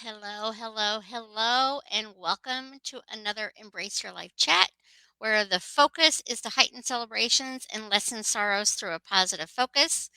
Hello, hello, hello, and welcome to another Embrace Your Life chat where the focus is to heighten celebrations and lessen sorrows through a positive focus.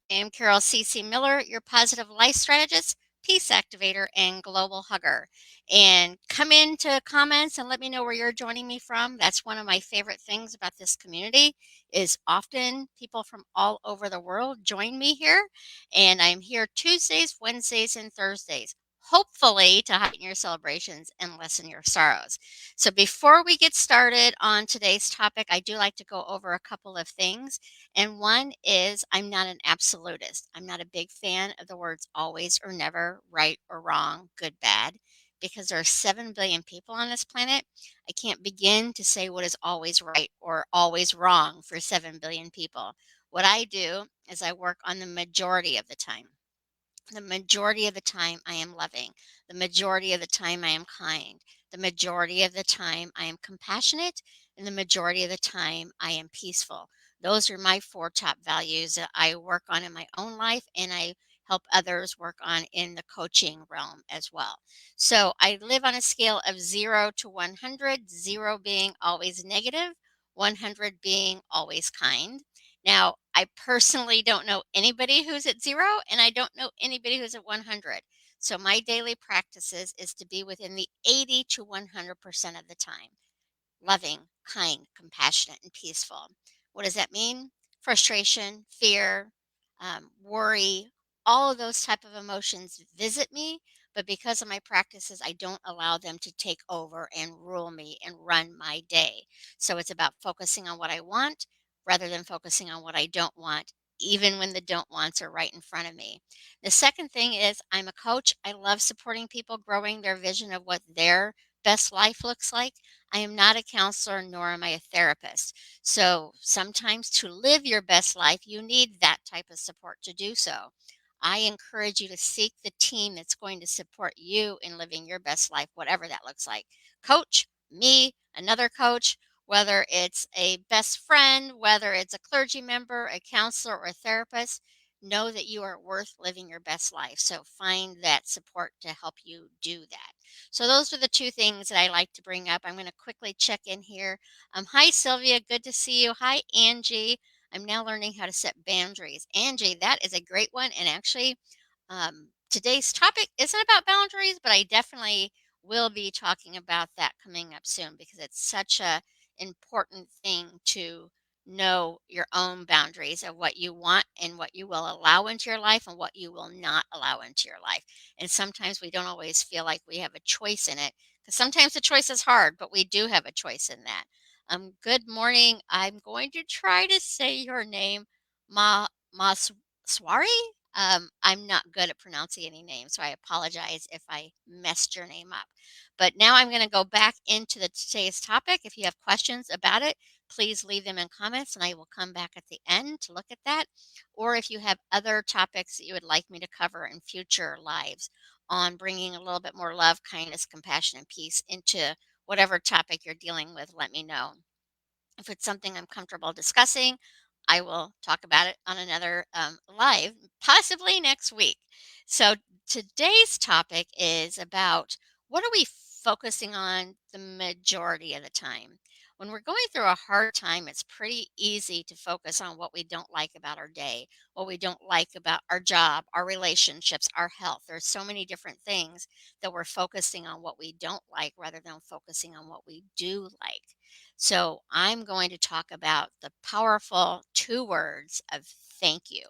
I am Carol C.C. Miller, your positive life strategist, peace activator, and global hugger. And come into comments and let me know where you're joining me from. That's one of my favorite things about this community is often people from all over the world join me here. And I'm here Tuesdays, Wednesdays, and Thursdays. Hopefully, to heighten your celebrations and lessen your sorrows. So, before we get started on today's topic, I do like to go over a couple of things. And one is I'm not an absolutist. I'm not a big fan of the words always or never, right or wrong, good, bad, because there are 7 billion people on this planet. I can't begin to say what is always right or always wrong for 7 billion people. What I do is I work on the majority of the time. The majority of the time, I am loving. The majority of the time, I am kind. The majority of the time, I am compassionate. And the majority of the time, I am peaceful. Those are my four top values that I work on in my own life and I help others work on in the coaching realm as well. So I live on a scale of 0 to 100, 0 being always negative, 100 being always kind. Now, I personally don't know anybody who's at 0, and I don't know anybody who's at 100. So my daily practices is to be within the 80 to 100% of the time loving, kind, compassionate, and peaceful. What does that mean? Frustration, fear, worry, all of those type of emotions visit me, but because of my practices, I don't allow them to take over and rule me and run my day. So it's about focusing on what I want rather than focusing on what I don't want, even when the don't wants are right in front of me. The second thing is I'm a coach. I love supporting people growing their vision of what their best life looks like. I am not a counselor, nor am I a therapist. So sometimes to live your best life, you need that type of support to do so. I encourage you to seek the team that's going to support you in living your best life, whatever that looks like. Coach, me, another coach, whether it's a best friend, whether it's a clergy member, a counselor, or a therapist, know that you are worth living your best life. So find that support to help you do that. So those are the two things that I like to bring up. I'm going to quickly check in here. Hi, Sylvia. Good to see you. Hi, Angie. I'm now learning how to set boundaries. Angie, that is a great one. And actually, today's topic isn't about boundaries, but I definitely will be talking about that coming up soon because it's such a important thing to know your own boundaries of what you want and what you will allow into your life and what you will not allow into your life. And sometimes we don't always feel like we have a choice in it because sometimes the choice is hard, but we do have a choice in that. Good morning. I'm going to try to say your name, Maswari. I'm not good at pronouncing any names, so I apologize if I messed your name up. But now I'm going to go back into today's topic. If you have questions about it, please leave them in comments, and I will come back at the end to look at that. Or if you have other topics that you would like me to cover in future lives on bringing a little bit more love, kindness, compassion, and peace into whatever topic you're dealing with, let me know. If it's something I'm comfortable discussing, I will talk about it on another live, possibly next week. So today's topic is about what are we focusing on the majority of the time? When we're going through a hard time, it's pretty easy to focus on what we don't like about our day, what we don't like about our job, our relationships, our health. There's so many different things that we're focusing on what we don't like rather than focusing on what we do like. So I'm going to talk about the powerful two words of thank you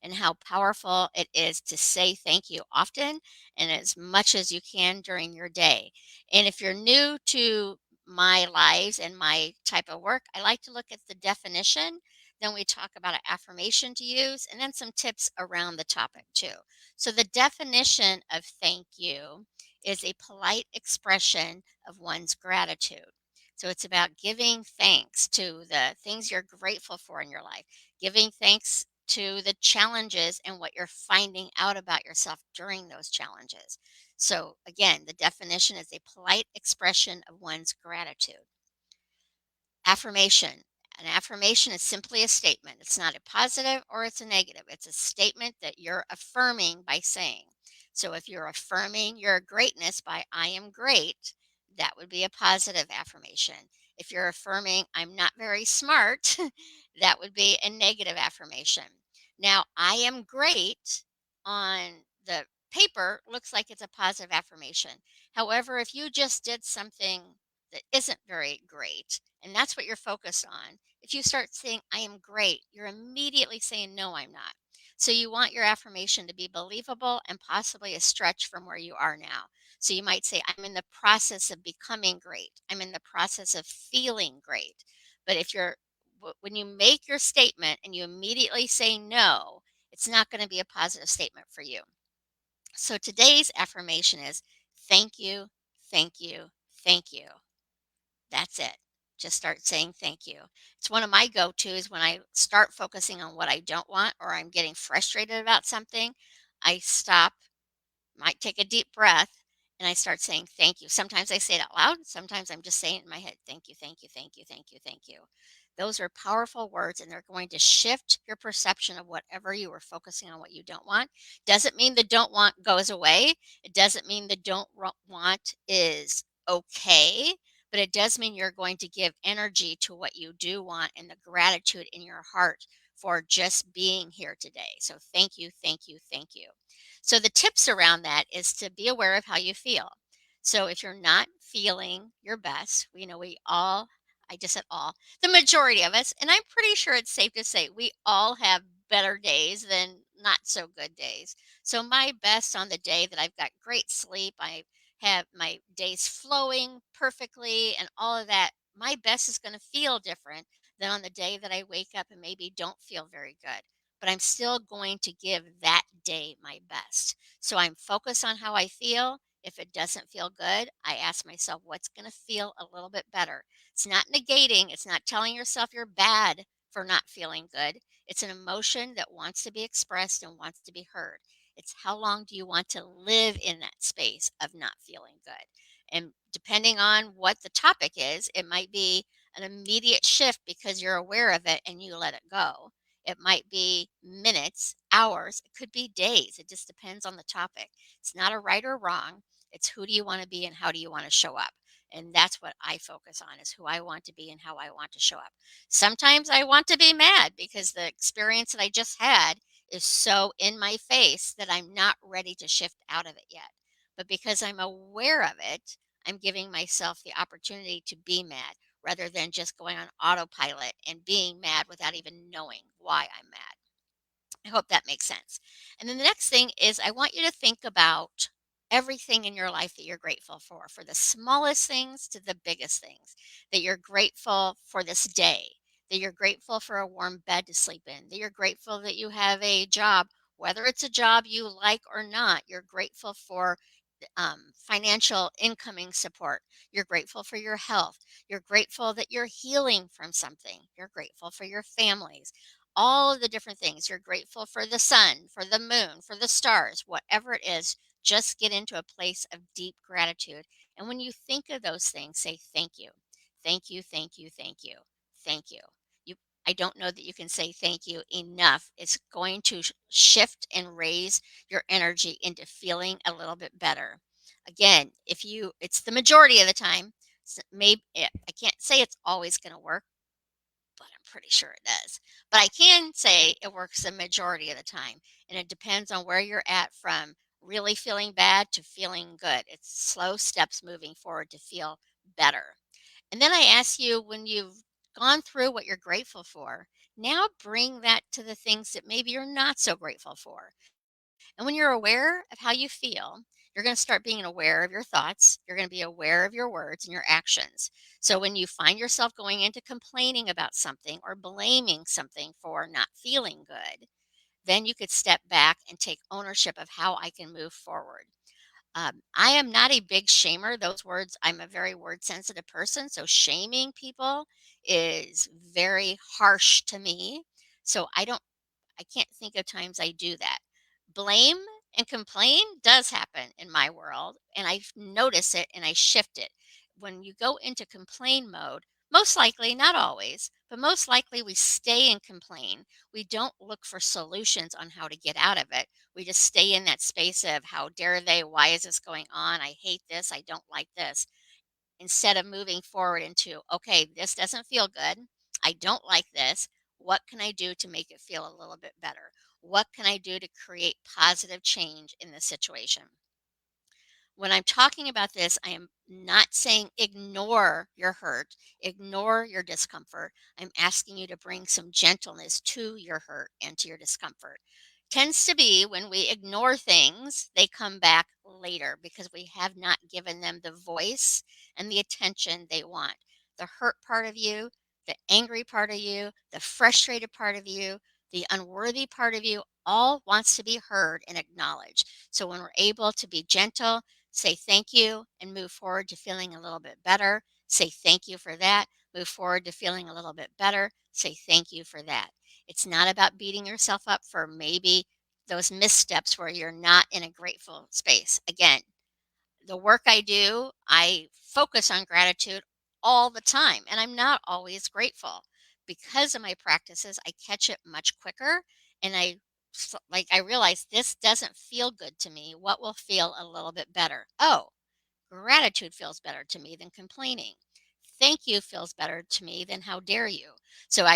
and how powerful it is to say thank you often and as much as you can during your day. And if you're new to my lives and my type of work, I like to look at the definition. Then we talk about an affirmation to use and then some tips around the topic too. So the definition of thank you is a polite expression of one's gratitude. So it's about giving thanks to the things you're grateful for in your life, giving thanks to the challenges and what you're finding out about yourself during those challenges. So, again, the definition is a polite expression of one's gratitude. Affirmation. An affirmation is simply a statement. It's not a positive or it's a negative. It's a statement that you're affirming by saying. So if you're affirming your greatness by I am great, that would be a positive affirmation. If you're affirming I'm not very smart, that would be a negative affirmation. Now, I am great on the paper looks like it's a positive affirmation. However, if you just did something that isn't very great, and that's what you're focused on, if you start saying, I am great, you're immediately saying, no, I'm not. So you want your affirmation to be believable and possibly a stretch from where you are now. So you might say, I'm in the process of becoming great. I'm in the process of feeling great. But if you're, when you make your statement and you immediately say no, it's not going to be a positive statement for you. So today's affirmation is thank you, thank you, thank you. That's it. Just start saying thank you. It's one of my go tos when I start focusing on what I don't want or I'm getting frustrated about something. I stop, might take a deep breath, and I start saying thank you. Sometimes I say it out loud. Sometimes I'm just saying it in my head thank you, thank you, thank you, thank you, thank you. Those are powerful words, and they're going to shift your perception of whatever you were focusing on, what you don't want. Doesn't mean the don't want goes away. It doesn't mean the want is okay, but it does mean you're going to give energy to what you do want and the gratitude in your heart for just being here today. So thank you, thank you, thank you. So the tips around that is to be aware of how you feel. So if you're not feeling your best, we know we all, I just said all, the majority of us, and I'm pretty sure it's safe to say we all have better days than not so good days. So my best on the day that I've got great sleep, I have my days flowing perfectly and all of that, my best is going to feel different than on the day that I wake up and maybe don't feel very good, but I'm still going to give that day my best. So I'm focused on how I feel. If it doesn't feel good, I ask myself what's going to feel a little bit better. It's not negating, it's not telling yourself you're bad for not feeling good. It's an emotion that wants to be expressed and wants to be heard. It's how long do you want to live in that space of not feeling good? And depending on what the topic is, it might be an immediate shift because you're aware of it and you let it go. It might be minutes, hours, it could be days. It just depends on the topic. It's not a right or wrong. It's who do you want to be and how do you want to show up? And that's what I focus on is who I want to be and how I want to show up. Sometimes I want to be mad because the experience that I just had is so in my face that I'm not ready to shift out of it yet. But because I'm aware of it, I'm giving myself the opportunity to be mad rather than just going on autopilot and being mad without even knowing why I'm mad. I hope that makes sense. And then the next thing is I want you to think about everything in your life that you're grateful for the smallest things to the biggest things, that you're grateful for this day, that you're grateful for a warm bed to sleep in, that you're grateful that you have a job, whether it's a job you like or not, you're grateful for financial incoming support. You're grateful for your health. You're grateful that you're healing from something. You're grateful for your families. All of the different things. You're grateful for the sun, for the moon, for the stars, whatever it is. Just get into a place of deep gratitude. And when you think of those things, say thank you. Thank you, thank you, thank you, thank you. You I don't know that you can say thank you enough. It's going to shift and raise your energy into feeling a little bit better. Again, if you it's the majority of the time, maybe I can't say it's always going to work, but I'm pretty sure it does. But I can say it works the majority of the time, and it depends on where you're at from really feeling bad to feeling good. It's slow steps moving forward to feel better. And then I ask you when you've gone through what you're grateful for, now bring that to the things that maybe you're not so grateful for. And when you're aware of how you feel, you're going to start being aware of your thoughts. You're going to be aware of your words and your actions. So when you find yourself going into complaining about something or blaming something for not feeling good, then you could step back and take ownership of how I can move forward. I am not a big shamer. Those words, I'm a very word sensitive person. So shaming people is very harsh to me. So I can't think of times I do that. Blame and complain does happen in my world, and I notice it and I shift it. When you go into complain mode, most likely, not always, but most likely we stay and complain. We don't look for solutions on how to get out of it. We just stay in that space of how dare they? Why is this going on? I hate this. I don't like this. Instead of moving forward into, okay, this doesn't feel good. I don't like this. What can I do to make it feel a little bit better? What can I do to create positive change in the situation? When I'm talking about this, I am not saying ignore your hurt, ignore your discomfort. I'm asking you to bring some gentleness to your hurt and to your discomfort. Tends to be when we ignore things, they come back later because we have not given them the voice and the attention they want. The hurt part of you, the angry part of you, the frustrated part of you, the unworthy part of you all wants to be heard and acknowledged. So when we're able to be gentle, say thank you and move forward to feeling a little bit better. Say thank you for that. Move forward to feeling a little bit better. Say thank you for that. It's not about beating yourself up for maybe those missteps where you're not in a grateful space. Again, the work I do, I focus on gratitude all the time, and I'm not always grateful. Because of my practices, I catch it much quicker, and I realize this doesn't feel good to me. What will feel a little bit better? Oh, gratitude feels better to me than complaining. Thank you feels better to me than how dare you. So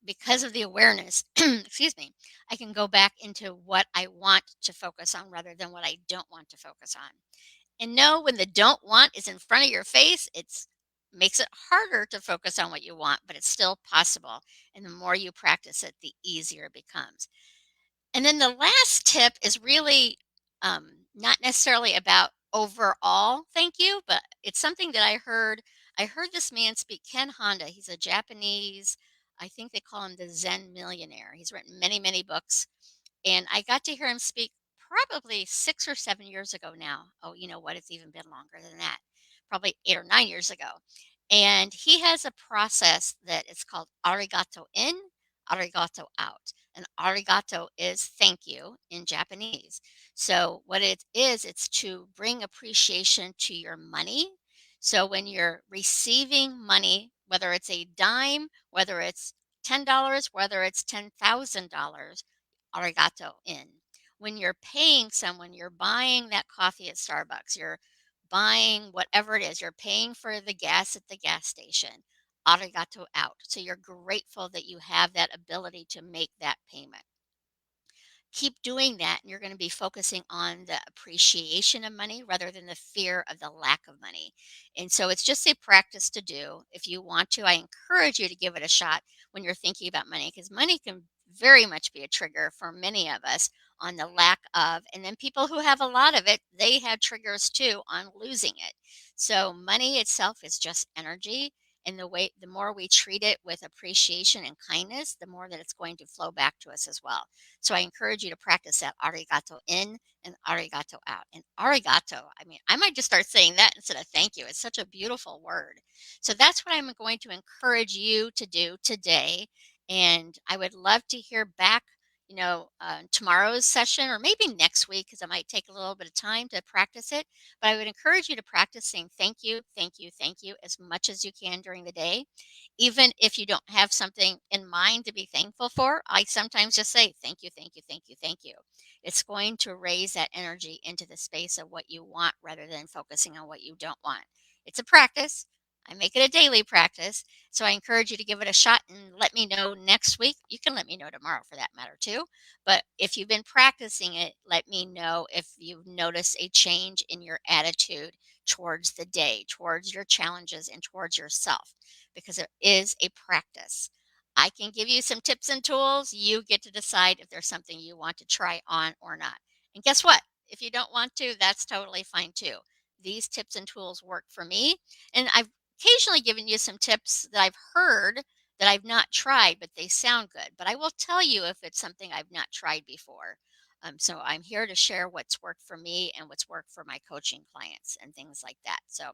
because of the awareness, excuse me, I can go back into what I want to focus on rather than what I don't want to focus on. And know when the don't want is in front of your face, it's makes it harder to focus on what you want, but it's still possible. And the more you practice it, the easier it becomes. And then the last tip is really not necessarily about overall thank you, but it's something that I heard. I heard this man speak, Ken Honda. He's a Japanese, I think they call him the Zen millionaire. He's written many, many books, and I got to hear him speak probably 6 or 7 years ago now. Oh, you know what? It's even been longer than that. Probably 8 or 9 years ago. And he has a process that is called arigato in, arigato out. And arigato is thank you in Japanese. So what it is, it's to bring appreciation to your money. So when you're receiving money, whether it's a dime, whether it's $10, whether it's $10,000, arigato in. When you're paying someone, you're buying that coffee at Starbucks, you're buying whatever it is, you're paying for the gas at the gas station, arigato out. So you're grateful that you have that ability to make that payment. Keep doing that, and you're going to be focusing on the appreciation of money rather than the fear of the lack of money. And so it's just a practice to do. If you want to, I encourage you to give it a shot when you're thinking about money, because money can very much be a trigger for many of us on the lack of. And then people who have a lot of it, they have triggers too on losing it. So money itself is just energy. And the more we treat it with appreciation and kindness, the more that it's going to flow back to us as well. So I encourage you to practice that arigato in and arigato out. And arigato, I mean, I might just start saying that instead of thank you. It's such a beautiful word. So that's what I'm going to encourage you to do today. And I would love to hear back, tomorrow's session or maybe next week because I might take a little bit of time to practice it. But I would encourage you to practice saying thank you, thank you, thank you as much as you can during the day. Even if you don't have something in mind to be thankful for, I sometimes just say, thank you, thank you, thank you, thank you. It's going to raise that energy into the space of what you want rather than focusing on what you don't want. It's a practice. I make it a daily practice. So I encourage you to give it a shot and let me know next week. You can let me know tomorrow for that matter too. But if you've been practicing it, let me know if you've noticed a change in your attitude towards the day, towards your challenges, and towards yourself because it is a practice. I can give you some tips and tools. You get to decide if there's something you want to try on or not. And guess what? If you don't want to, that's totally fine too. These tips and tools work for me. And I've occasionally given you some tips that I've heard that I've not tried, but they sound good. But I will tell you if it's something I've not tried before. So I'm here to share what's worked for me and what's worked for my coaching clients and things like that. So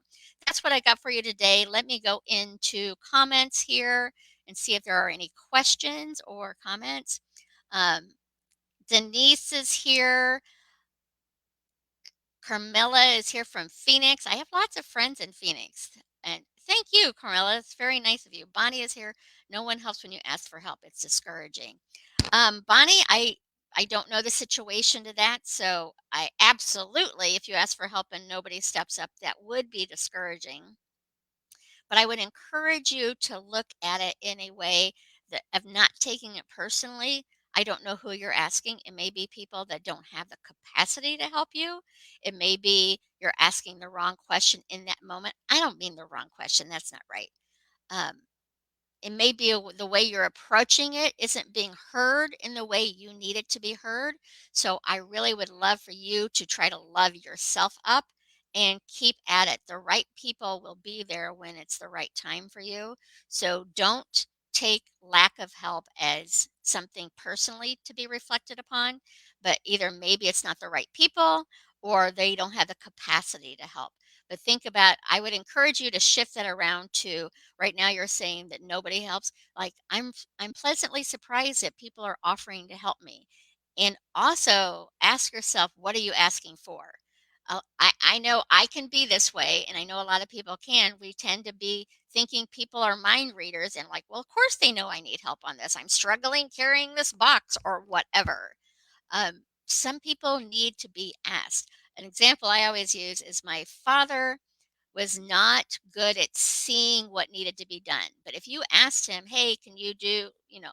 that's what I got for you today. Let me go into comments here and see if there are any questions or comments. Um, Denise is here. Carmela is here from Phoenix. I have lots of friends in Phoenix. And thank you, Carmela. It's very nice of you. Bonnie is here. No one helps when you ask for help. It's discouraging. Bonnie, I don't know the situation to that, so I absolutely, if you ask for help and nobody steps up, that would be discouraging. But I would encourage you to look at it in a way that of not taking it personally. I don't know who you're asking. It may be people that don't have the capacity to help you. It may be you're asking the wrong question in that moment. I don't mean the wrong question. That's not right. Um, it may be the way you're approaching it isn't being heard in the way you need it to be heard. So I really would love for you to try to love yourself up and keep at it. The right people will be there when it's the right time for you. So don't take lack of help as something personally to be reflected upon, but either maybe it's not the right people or they don't have the capacity to help. But think about, I would encourage you to shift that around to, right now you're saying that nobody helps. Like, I'm pleasantly surprised that people are offering to help me. And also ask yourself, what are you asking for? I know I can be this way, and I know a lot of people can. We tend to be thinking people are mind readers and like, well, of course they know I need help on this. I'm struggling carrying this box or whatever. Some people need to be asked. An example I always use is my father was not good at seeing what needed to be done. But if you asked him, hey, can you do,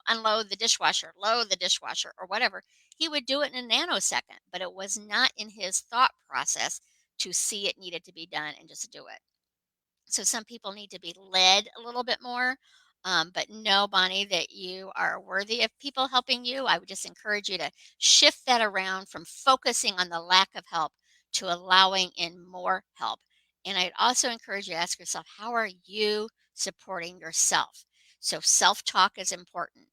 unload the dishwasher, load the dishwasher, or whatever, he would do it in a nanosecond. But it was not in his thought process to see it needed to be done and just do it. So some people need to be led a little bit more. But know, Bonnie, that you are worthy of people helping you. I would just encourage you to shift that around from focusing on the lack of help to allowing in more help. And I'd also encourage you to ask yourself, how are you supporting yourself? So self talk is important.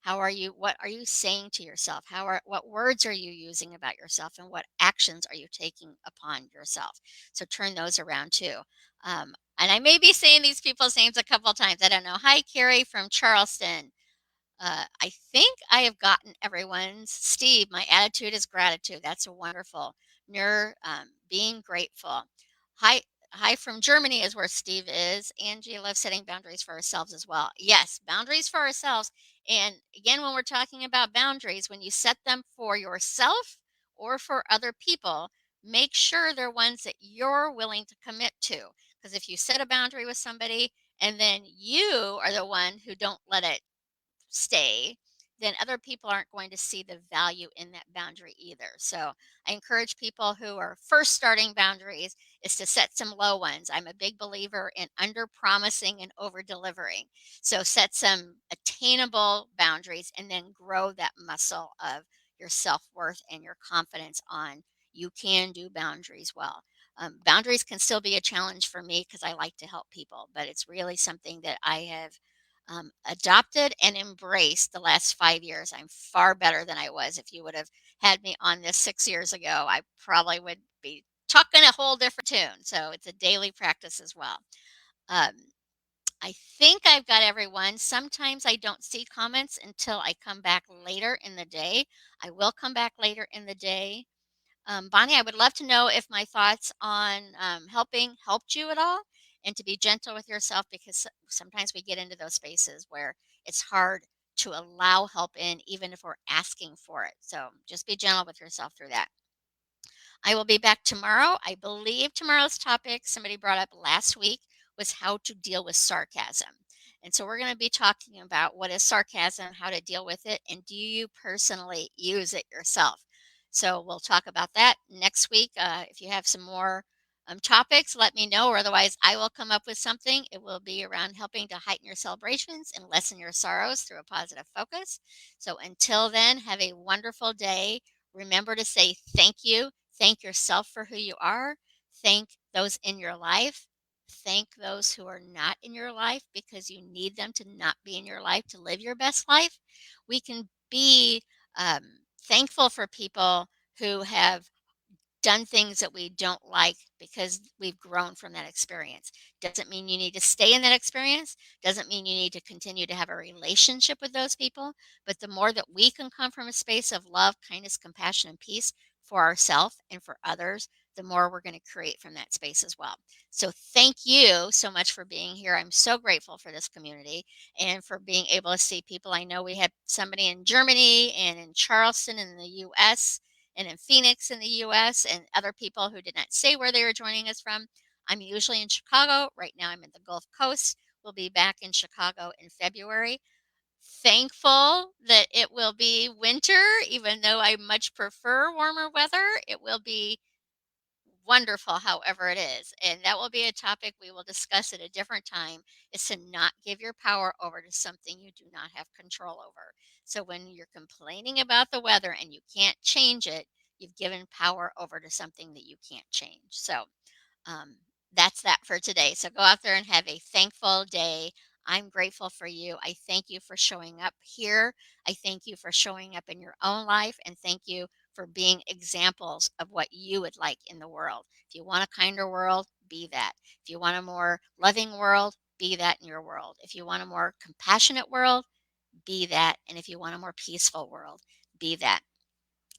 What are you saying to yourself? What words are you using about yourself and what actions are you taking upon yourself? So turn those around too. And I may be saying these people's names a couple times. I don't know. Hi, Carrie from Charleston. I think I have gotten everyone's. Steve, my attitude is gratitude. That's wonderful. Being grateful. Hi, hi from Germany is where Steve is. Angie loves setting boundaries for ourselves as well. Yes, boundaries for ourselves. And again, when we're talking about boundaries, when you set them for yourself or for other people, make sure they're ones that you're willing to commit to. Because if you set a boundary with somebody and then you are the one who don't let it stay, then other people aren't going to see the value in that boundary either. So I encourage people who are first starting boundaries is to set some low ones. I'm a big believer in under promising and over delivering. So set some attainable boundaries and then grow that muscle of your self-worth and your confidence on you can do boundaries well. Boundaries can still be a challenge for me because I like to help people, but it's really something that I have adopted and embraced the last 5 years. I'm far better than I was. If you would have had me on this 6 years ago, I probably would be talking a whole different tune. So it's a daily practice as well. Um, I think I've got everyone. Sometimes I don't see comments until I come back later in the day. I will come back later in the day. Bonnie, I would love to know if my thoughts on helping helped you at all and to be gentle with yourself because sometimes we get into those spaces where it's hard to allow help in, even if we're asking for it. So just be gentle with yourself through that. I will be back tomorrow. I believe tomorrow's topic, somebody brought up last week, was how to deal with sarcasm. And so we're going to be talking about what is sarcasm, how to deal with it, and do you personally use it yourself? So we'll talk about that next week. If you have some more topics, let me know, or otherwise, I will come up with something. It will be around helping to heighten your celebrations and lessen your sorrows through a positive focus. So until then, have a wonderful day. Remember to say thank you. Thank yourself for who you are. Thank those in your life. Thank those who are not in your life because you need them to not be in your life to live your best life. We can be thankful for people who have done things that we don't like because we've grown from that experience. Doesn't mean you need to stay in that experience, doesn't mean you need to continue to have a relationship with those people, but the more that we can come from a space of love, kindness, compassion, and peace for ourselves and for others, the more we're going to create from that space as well. So, thank you so much for being here. I'm so grateful for this community and for being able to see people. I know we had somebody in Germany and in Charleston in the US and in Phoenix in the US and other people who did not say where they were joining us from. I'm usually in Chicago. Right now, I'm in the Gulf Coast. We'll be back in Chicago in February. Thankful that it will be winter, even though I much prefer warmer weather. It will be wonderful, however it is. And that will be a topic we will discuss at a different time, is to not give your power over to something you do not have control over. So when you're complaining about the weather and you can't change it, you've given power over to something that you can't change. So um, that's that for today. So go out there and have a thankful day. I'm grateful for you. I thank you for showing up here. I thank you for showing up in your own life. And thank you for being examples of what you would like in the world. If you want a kinder world, be that. If you want a more loving world, be that in your world. If you want a more compassionate world, be that. And if you want a more peaceful world, be that.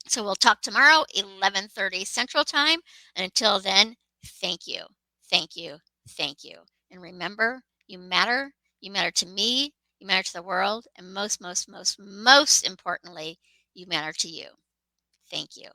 So we'll talk tomorrow, 11:30 Central Time. And until then, thank you. Thank you. Thank you. And remember, you matter. You matter to me. You matter to the world. And most importantly, you matter to you. Thank you.